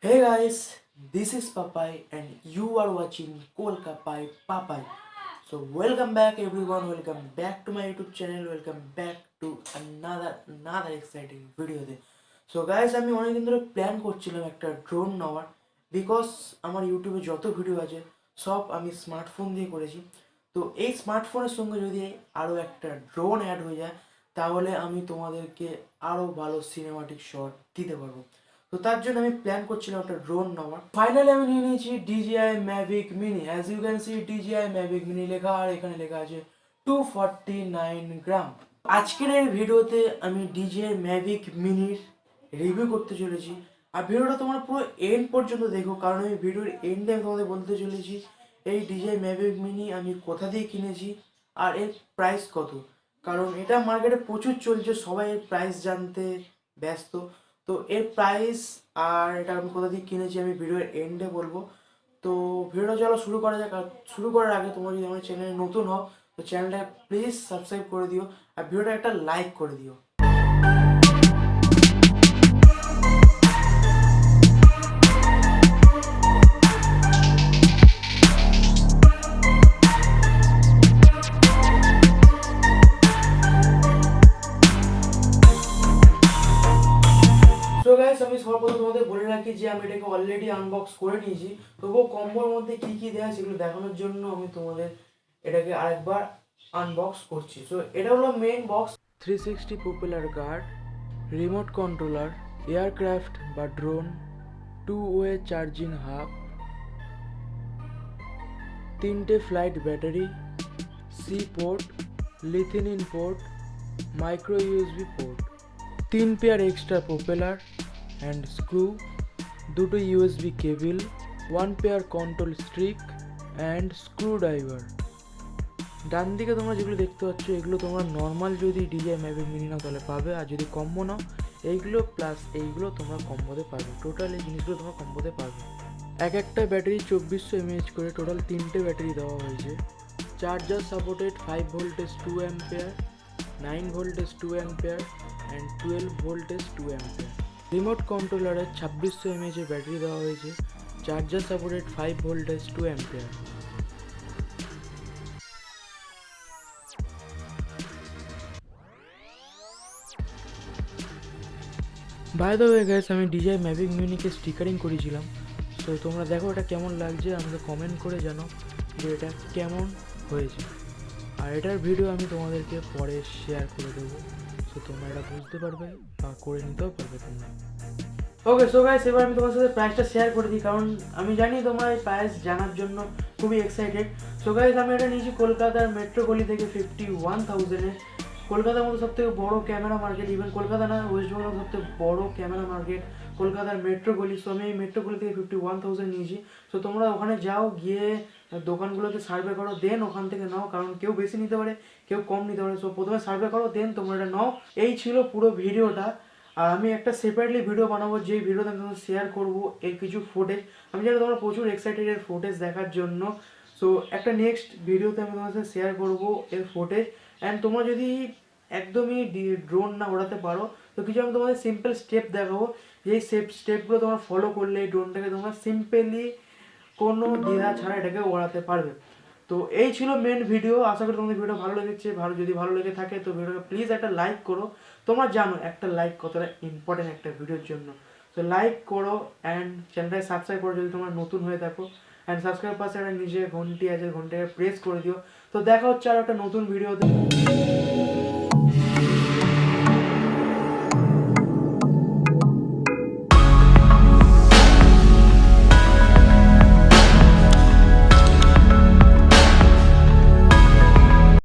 Hey guys, this is Papai and you are watching Kolkapai Papai. So welcome back everyone, welcome back to my YouTube channel, welcome back to another exciting video there. So guys, আমি অনেকদিন ধরে plan করছিলাম একটা drone নেওয়ার because আমার ইউটিউবে যত video আছে সব আমি স্মার্টফোন দিয়ে করেছি। তো এই স্মার্টফোনের সঙ্গে যদি আরও একটা ড্রোন অ্যাড হয়ে যায় তাহলে আমি তোমাদেরকে আরও ভালো সিনেমাটিক শট দিতে পারবো। তো তার জন্য আমি প্ল্যান করছিলাম একটা ড্রোন নেওয়ার। ফাইনালি আমি নিয়ে নিয়েছি DJI Mavic Mini। As you can see DJI Mavic Mini লেখা, আর এখানে লেখা আছে 249 গ্রাম। আজকের এই ভিডিওতে আমি DJI Mavic Miniর রিভিউ করতে চলেছি, আর ভিডিওটা তোমরা পুরো এন্ড পর্যন্ত দেখো, কারণ এই ভিডিওর এন্ডে আমি তোমাদের বলতে চলেছি এই DJI Mavic Mini আমি কোথা দিয়ে কিনেছি আর এর প্রাইস কত। কারণ এটা মার্কেটে প্রচুর চলছে, সবাই এর প্রাইস জানতে ব্যস্ত। তো এর প্রাইস আর এটা আমি কোথা দিয়ে কিনেছি আমি ভিডিওর এন্ডে বলবো। তো ভিডিওটা চলো শুরু করা যাক। আর শুরু করার আগে তোমরা যদি আমার চ্যানেলে নতুন হও তো চ্যানেলটা প্লিজ সাবস্ক্রাইব করে দিও আর ভিডিওটা একটা লাইক করে দিও। তো গাইস, আমি সর্বপ্রথম তোমাদের বলে রাখি যে আমি এটাকে অলরেডি আনবক্স করে নিয়েছি, তবুও কম্বোর মধ্যে কী কী দেওয়া সেগুলো দেখানোর জন্য আমি তোমাদের এটাকে আরেকবার আনবক্স করছি। সো এটা হলো main box. 360 propeller guard, remote controller, aircraft বা ড্রোন, 2-ওয়ে চার্জিং হাব, 3টে flight battery, C port, lightning port, micro USB port, 3 pair extra propeller and screw, 2টো USB cable, 1 pair control stick and screwdriver. ডান দিকে তোমরা যেগুলো দেখতে পাচ্ছ এগুলো তোমরা নর্মাল যদি DJI Mavic Mini নাও তাহলে পাবে, আর যদি কম্বো নাও এইগুলো প্লাস এইগুলো তোমরা কম্বোতে পাবে। টোটাল এই জিনিসগুলো তোমরা কম্বোতে পাবে। একটা ব্যাটারি 2400 mAh করে টোটাল 3টে ব্যাটারি দেওয়া হয়েছে। Charger supported 5 voltage 2 ampere, 9 voltage 2 ampere and 12 voltage 2 ampere. Remote কন্ট্রোলারে 2600 mAh ব্যাটারি দেওয়া হয়েছে। Charger supported 5 voltage 2 ampere. By the way guys, আমি DJI Mavic Miniকে স্টিকারিং করেছিলাম। তো তোমরা দেখো এটা কেমন লাগছে, আমাকে কমেন্ট করে জানো যে এটা কেমন হয়েছে। আর এটার ভিডিও আমি তোমাদেরকে পরে শেয়ার করে দেবো, সো তোমরা এটা বুঝতে পারবে বা করে নিতেও পারবে তোমরা। ওকে, সো গাইস এবার আমি তোমার সাথে প্রাইসটা শেয়ার করে দিই, কারণ আমি জানি তোমরা এই প্রাইস জানার জন্য খুবই এক্সাইটেড। সো গাইস, আমি এটা নিয়েছি কলকাতার মেট্রো গলি থেকে 51,000-এ। কলকাতার মধ্যে সবথেকে বড় ক্যামেরা মার্কেট, ইভেন কলকাতা না, ওয়েস্ট বেঙ্গল সবথেকে বড় ক্যামেরা মার্কেট কলকাতার মেট্রো গলি। সো আমি এই মেট্রো গলি থেকে 51,000 নিয়েছি। সো তোমরা ওখানে যাও, গিয়ে দোকানগুলোতে সার্ভে করো, দেন ওখান থেকে নাও, কারণ কেউ বেশি নিতে পারে কেউ কম নিতে পারে। সো প্রথমে সার্ভে করো, দেন তোমরা এটা নাও। এই ছিল পুরো ভিডিওটা। আর আমি একটা সেপারেটলি ভিডিও বানাবো, যেই ভিডিওতে আমি তোমাদের শেয়ার করবো এর কিছু ফুটেজ। আমি জানি তোমরা প্রচুর এক্সাইটেড এর ফুটেজ দেখার জন্য। সো একটা নেক্সট ভিডিওতে আমি তোমাদের সাথে শেয়ার করবো এর ফুটেজ। অ্যান্ড তোমরা যদি একদমই ড্রোন না ওড়াতে পারো তো কিছু আমি তোমাদের সিম্পল স্টেপ দেখাবো, যেই স্টেপগুলো তোমরা ফলো করলে এই ড্রোনটাকে তোমরা সিম্পলি কোনো দ্বিধা ছাড়া এটাকে ওড়াতে পারবে। তো এই ছিল মেন ভিডিও। আশা করি তোমাদের ভিডিও ভালো লেগেছে। যদি ভালো লেগে থাকে তো ভিডিওকে প্লিজ একটা লাইক করো। তোমরা জানো একটা লাইক কতটা ইম্পর্টেন্ট একটা ভিডিওর জন্য। তো লাইক করো অ্যান্ড চ্যানেলটাকে সাবস্ক্রাইব করো যদি তোমরা নতুন হয়ে থাকো। অ্যান্ড সাবস্ক্রাইব পাশে একটা নিজে ঘন্টি আছে, ঘন্টাকে প্রেস করে দিও। তো দেখা হচ্ছে আর একটা নতুন ভিডিওতে।